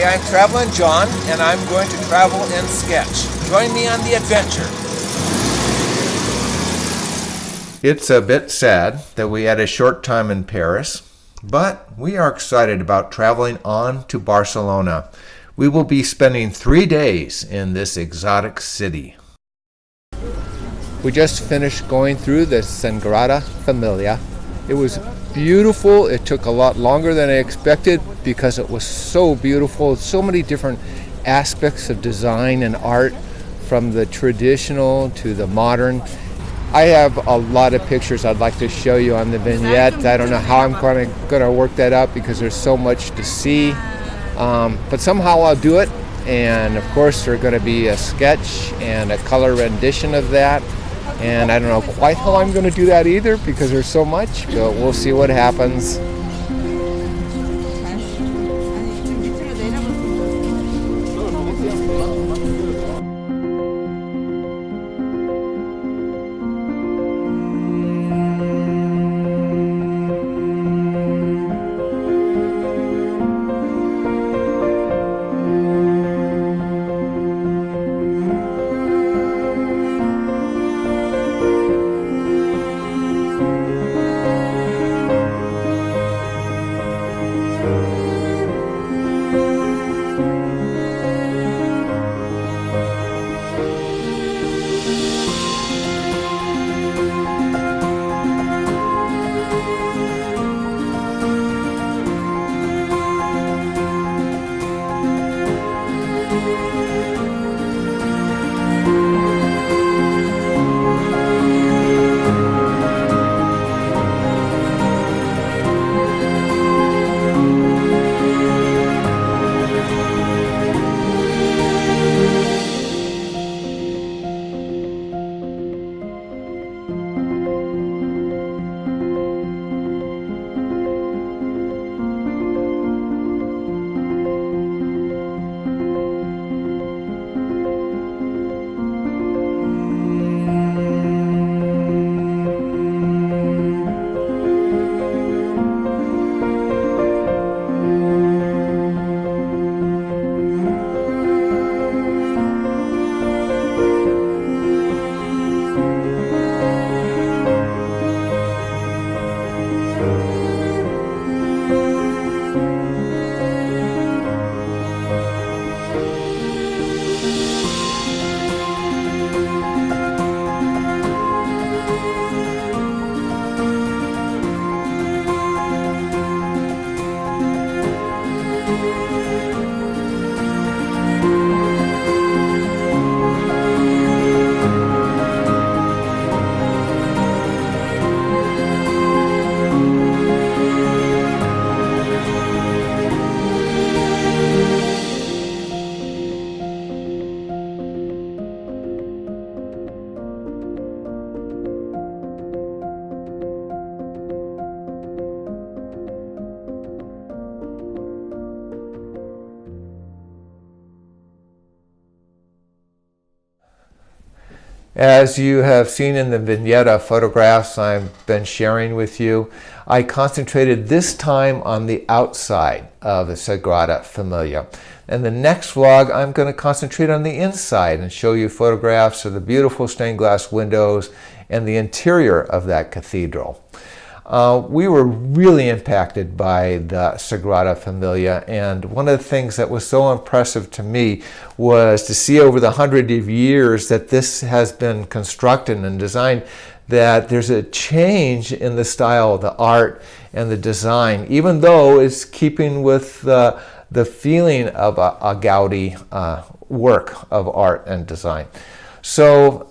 Hi, I'm Traveling John, and I'm going to travel and sketch. Join me on the adventure. It's a bit sad that we had a short time in Paris, but we are excited about traveling on to Barcelona. We will be spending 3 days in this exotic city. We just finished going through the Sagrada Familia. It was beautiful. It took a lot longer than I expected because it was so beautiful. So many different aspects of design and art, from the traditional to the modern. I have a lot of pictures I'd like to show you on the vignette. I don't know how I'm going to work that out because there's so much to see. But somehow I'll do it. And of course there's going to be a sketch and a color rendition of that. And I don't know quite how I'm going to do that either because there's so much, but we'll see what happens. As you have seen in the vignette photographs I've been sharing with you, I concentrated this time on the outside of the Sagrada Familia. And the next vlog, I'm going to concentrate on the inside and show you photographs of the beautiful stained glass windows and the interior of that cathedral. We were really impacted by the Sagrada Familia, and one of the things that was so impressive to me was to see over the 100 of years that this has been constructed and designed, that there's a change in the style, the art, and the design, even though it's keeping with the feeling of a Gaudi work of art and design. So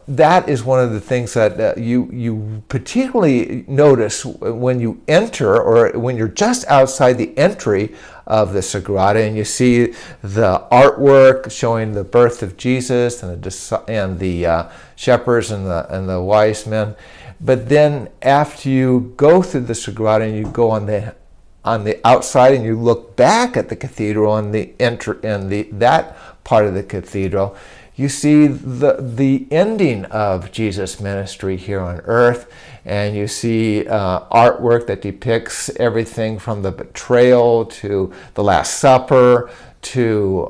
that is one of the things that you particularly notice when you enter, or when you're just outside the entry of the Sagrada, and you see the artwork showing the birth of Jesus and the shepherds and the wise men. But then after you go through the Sagrada and you go on the outside and you look back at the cathedral and that part of the cathedral, you see the ending of Jesus' ministry here on earth, and you see artwork that depicts everything from the betrayal to the Last Supper to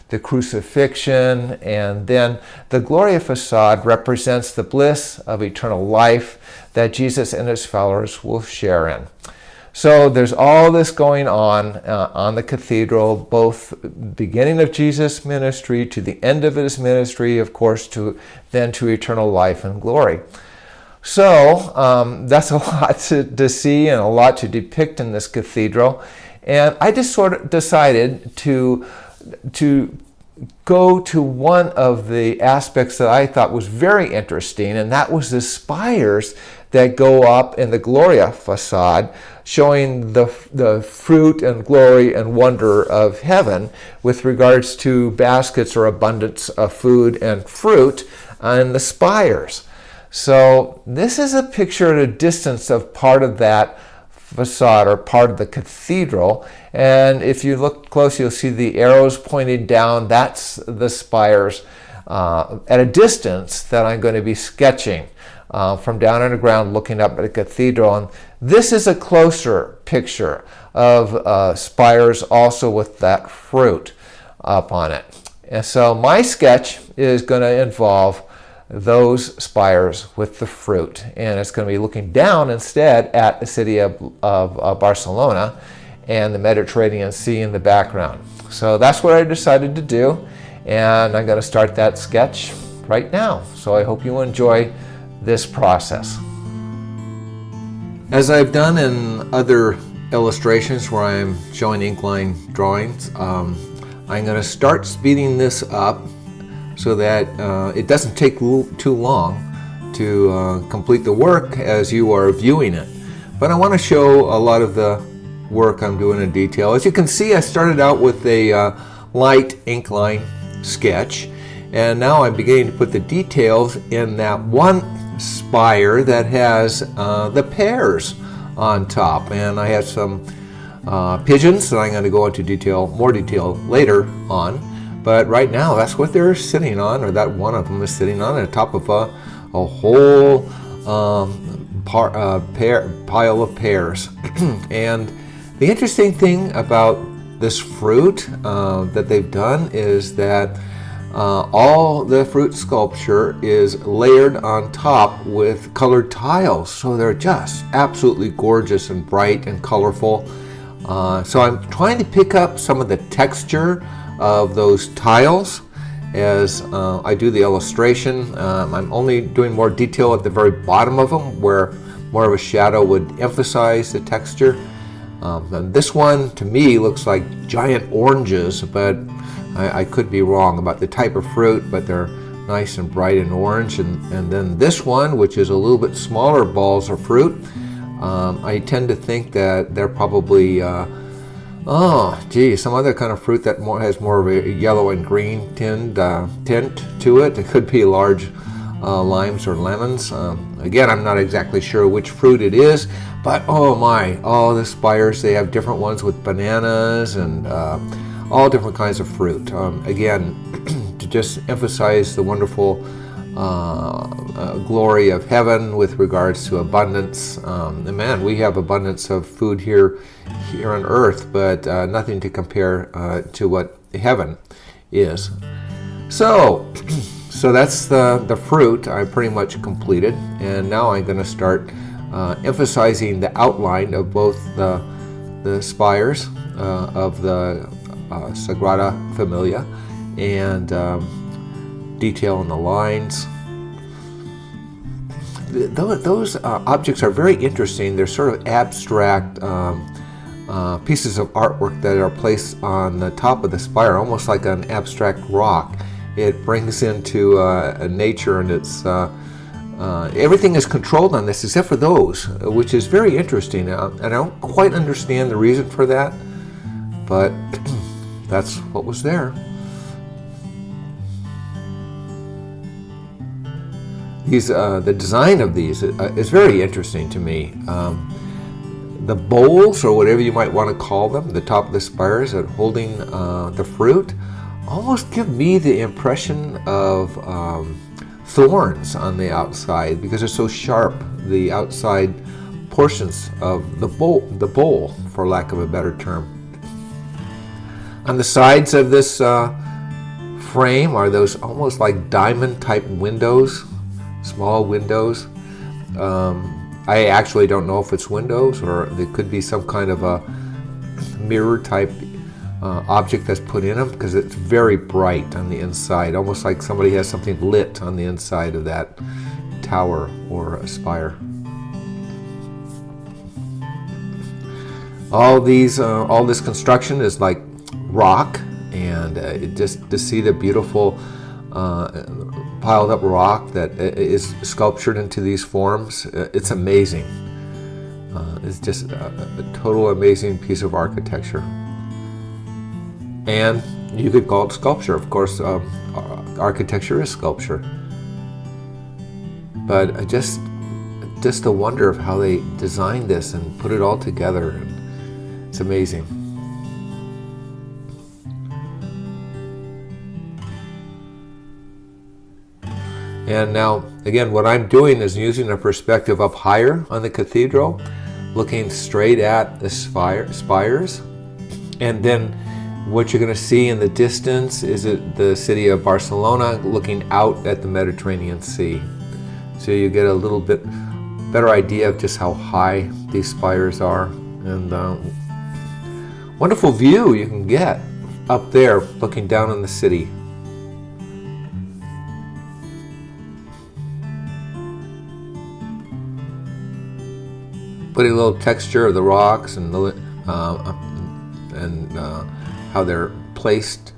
the crucifixion, and then the Gloria facade represents the bliss of eternal life that Jesus and his followers will share in. So there's all this going on the cathedral, both beginning of Jesus' ministry to the end of his ministry, of course, then to eternal life and glory. So that's a lot to see and a lot to depict in this cathedral. And I just sort of decided to go to one of the aspects that I thought was very interesting, and that was the spires that go up in the Gloria facade, showing the fruit and glory and wonder of heaven with regards to baskets or abundance of food and fruit on the spires. So this is a picture at a distance of part of that facade or part of the cathedral, and if you look close you'll see the arrows pointed down. That's the spires at a distance that I'm going to be sketching from down underground looking up at the cathedral. And this is a closer picture of spires also with that fruit up on it. And so my sketch is going to involve those spires with the fruit, and it's going to be looking down instead at the city of Barcelona and the Mediterranean Sea in the background. So that's what I decided to do, and I'm going to start that sketch right now. So I hope you enjoy this process. As I've done in other illustrations where I'm showing ink line drawings, I'm going to start speeding this up so that it doesn't take too long to complete the work as you are viewing it. But I want to show a lot of the work I'm doing in detail. As you can see, I started out with a light ink line sketch, and now I'm beginning to put the details in that one spire that has the pears on top. And I have some pigeons that I'm going to go into more detail later on. But right now, that's what they're sitting on, or that one of them is sitting on the top of a whole pile of pears. And the interesting thing about this fruit that they've done is that all the fruit sculpture is layered on top with colored tiles. So they're just absolutely gorgeous and bright and colorful. So I'm trying to pick up some of the texture of those tiles as I do the illustration. I'm only doing more detail at the very bottom of them where more of a shadow would emphasize the texture. And this one to me looks like giant oranges, but I could be wrong about the type of fruit, but they're nice and bright and orange. And then this one, which is a little bit smaller balls of fruit, I tend to think that they're probably some other kind of fruit that has more of a yellow and green tint to it. It could be large limes or lemons. Again, I'm not exactly sure which fruit it is, but oh my, all the spires, they have different ones with bananas and all different kinds of fruit. Again, to just emphasize the wonderful glory of heaven with regards to abundance. And man, we have abundance of food here on earth, but nothing to compare to what heaven is. So that's the fruit I pretty much completed, and now I'm going to start emphasizing the outline of both the spires of the Sagrada Familia and detail in the lines. Those objects are very interesting. They're sort of abstract pieces of artwork that are placed on the top of the spire, almost like an abstract rock. It brings into nature, and it's everything is controlled on this except for those, which is very interesting. And I don't quite understand the reason for that, but that's what was there. The design of these is very interesting to me. The bowls, or whatever you might want to call them, the top of the spires holding the fruit, almost give me the impression of thorns on the outside because they're so sharp. The outside portions of the bowl, for lack of a better term. On the sides of this frame are those almost like diamond type windows, small windows. I actually don't know if it's windows or it could be some kind of a mirror type object that's put in them, because it's very bright on the inside, almost like somebody has something lit on the inside of that tower or a spire. All this construction is like rock, and just to see the beautiful piled up rock that is sculptured into these forms, it's amazing. It's just a total amazing piece of architecture. And you could call it sculpture. Of course, architecture is sculpture. But just the wonder of how they designed this and put it all together. It's amazing. And now, again, what I'm doing is using a perspective up higher on the cathedral, looking straight at the spires. And then what you're going to see in the distance is the city of Barcelona looking out at the Mediterranean Sea. So you get a little bit better idea of just how high these spires are. And wonderful view you can get up there looking down on the city. Putting a little texture of the rocks and how they're placed.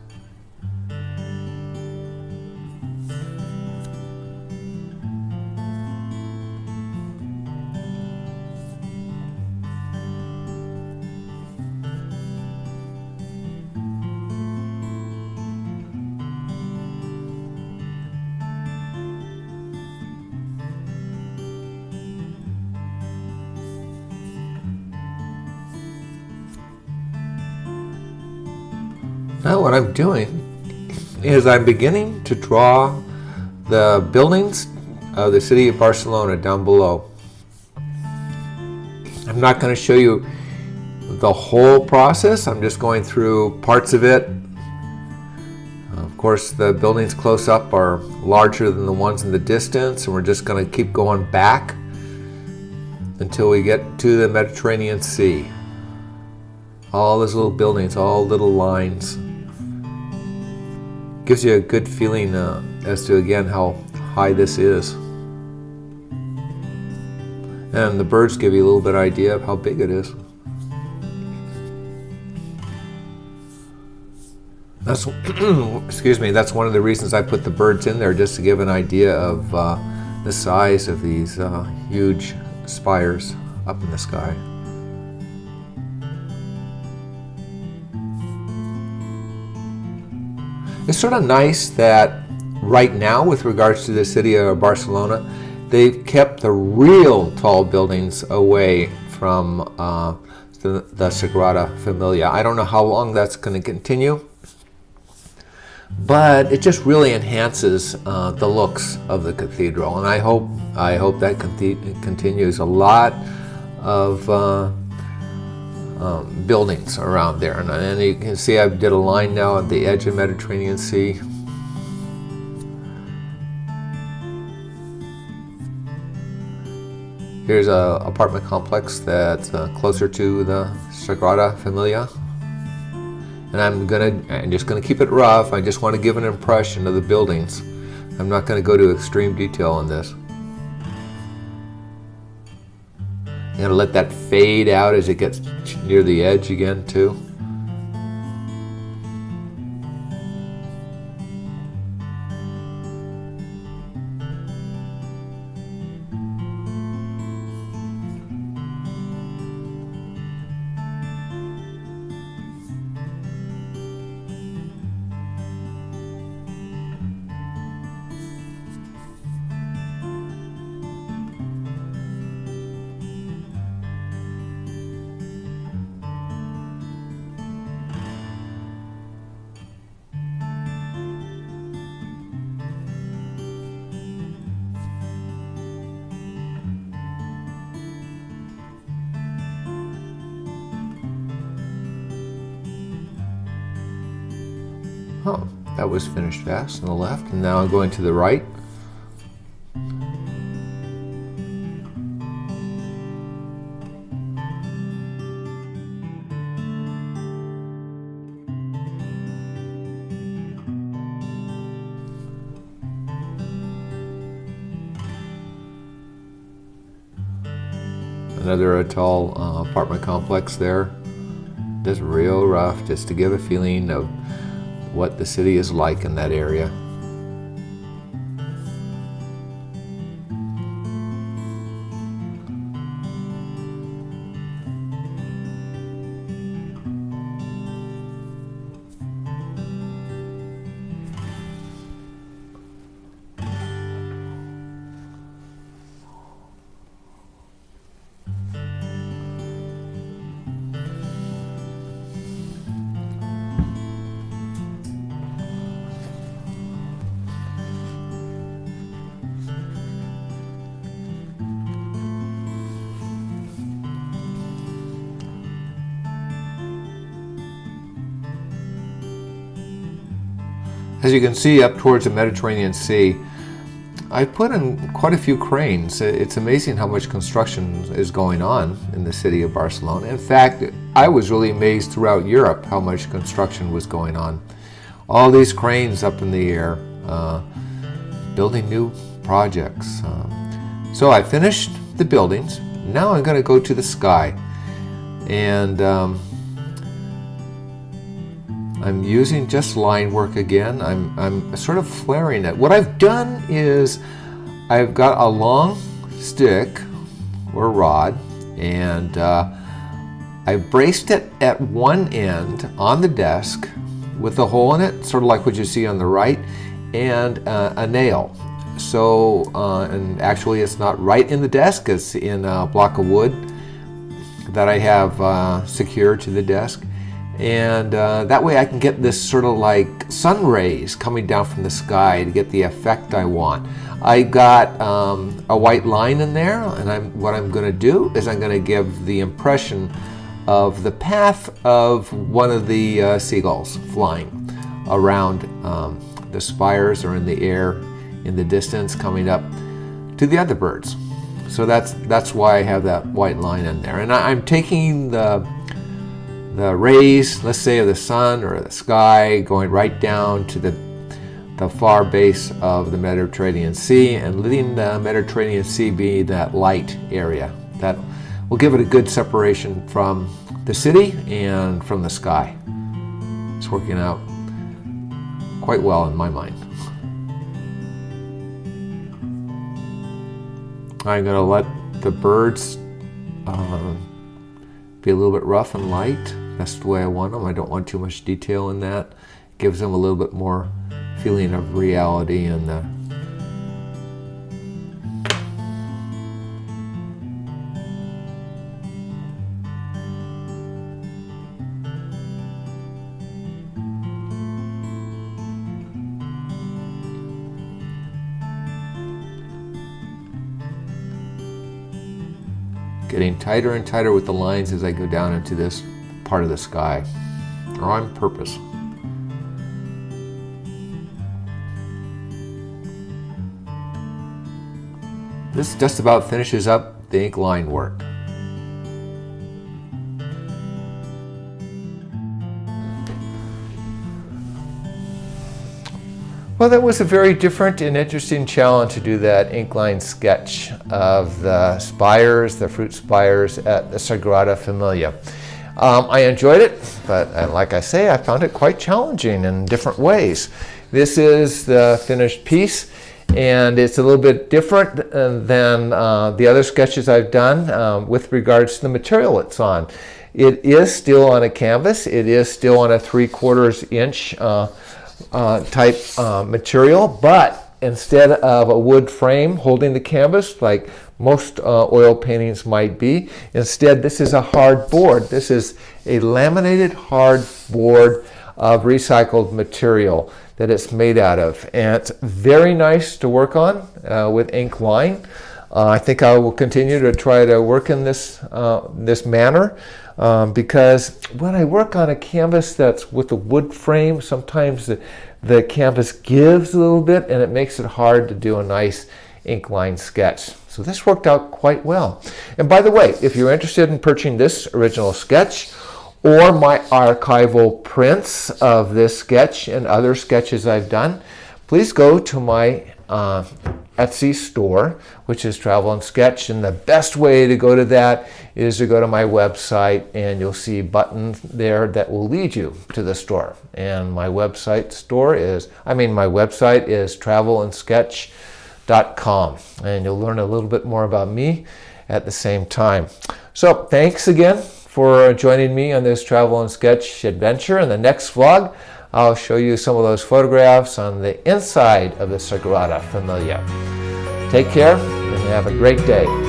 Now what I'm doing is I'm beginning to draw the buildings of the city of Barcelona down below. I'm not going to show you the whole process. I'm just going through parts of it. Of course, the buildings close up are larger than the ones in the distance, and we're just going to keep going back until we get to the Mediterranean Sea. All those little buildings, all little lines. Gives you a good feeling as to, again, how high this is. And the birds give you a little bit of idea of how big it is. That's excuse me, that's one of the reasons I put the birds in there, just to give an idea of the size of these huge spires up in the sky. It's sort of nice that right now, with regards to the city of Barcelona, they've kept the real tall buildings away from the Sagrada Familia. I don't know how long that's going to continue, but it just really enhances the looks of the cathedral, and I hope that continues. A lot of buildings around there, and you can see I did a line now at the edge of Mediterranean Sea. Here's an apartment complex that's closer to the Sagrada Familia, and I'm just gonna keep it rough. I just want to give an impression of the buildings. I'm not going to go to extreme detail on this. I'm going to let that fade out as it gets near the edge again too. Oh, that was finished fast on the left, and now I'm going to the right. Another tall apartment complex there. Just real rough, just to give a feeling of what the city is like in that area. As you can see up towards the Mediterranean Sea, I've put in quite a few cranes. It's amazing how much construction is going on in the city of Barcelona. In fact, I was really amazed throughout Europe how much construction was going on. All these cranes up in the air, building new projects. So I finished the buildings. Now I'm going to go to the sky. And I'm using just line work again. I'm sort of flaring it. What I've done is I've got a long stick or rod, and I braced it at one end on the desk with a hole in it, sort of like what you see on the right, and a nail. So, and actually it's not right in the desk, it's in a block of wood that I have secured to the desk. And that way I can get this sort of like sun rays coming down from the sky to get the effect I want. I got a white line in there, and what I'm going to do is I'm going to give the impression of the path of one of the seagulls flying around the spires or in the air in the distance coming up to the other birds. So that's why I have that white line in there. And I'm taking the rays, let's say of the sun or the sky, going right down to the far base of the Mediterranean Sea, and letting the Mediterranean Sea be that light area. That will give it a good separation from the city and from the sky. It's working out quite well in my mind. I'm going to let the birds be a little bit rough and light. That's the way I want them. I don't want too much detail in that. It gives them a little bit more feeling of reality and getting tighter and tighter with the lines as I go down into this part of the sky, or on purpose. This just about finishes up the ink line work. Well, that was a very different and interesting challenge to do that ink line sketch of the spires, the fruit spires at the Sagrada Familia. I enjoyed it, but like I say, I found it quite challenging in different ways. This is the finished piece, and it's a little bit different than the other sketches I've done with regards to the material it's on. It is still on a canvas. It is still on a 3/4 inch type material, but instead of a wood frame holding the canvas like most oil paintings might be, instead this is a hard board. This is a laminated hard board of recycled material that it's made out of, and it's very nice to work on with ink line. I think I will continue to try to work in this manner because when I work on a canvas that's with a wood frame, sometimes the canvas gives a little bit and it makes it hard to do a nice ink line sketch. So this worked out quite well. And by the way, if you're interested in purchasing this original sketch or my archival prints of this sketch and other sketches I've done, please go to my Etsy store, which is TravelnSketch, and the best way to go to that is to go to my website, and you'll see buttons there that will lead you to the store. And my website is TravelnSketch.com, and you'll learn a little bit more about me at the same time. So thanks again for joining me on this TravelnSketch adventure. In the next vlog, I'll show you some of those photographs on the inside of the Sagrada Familia. Take care and have a great day.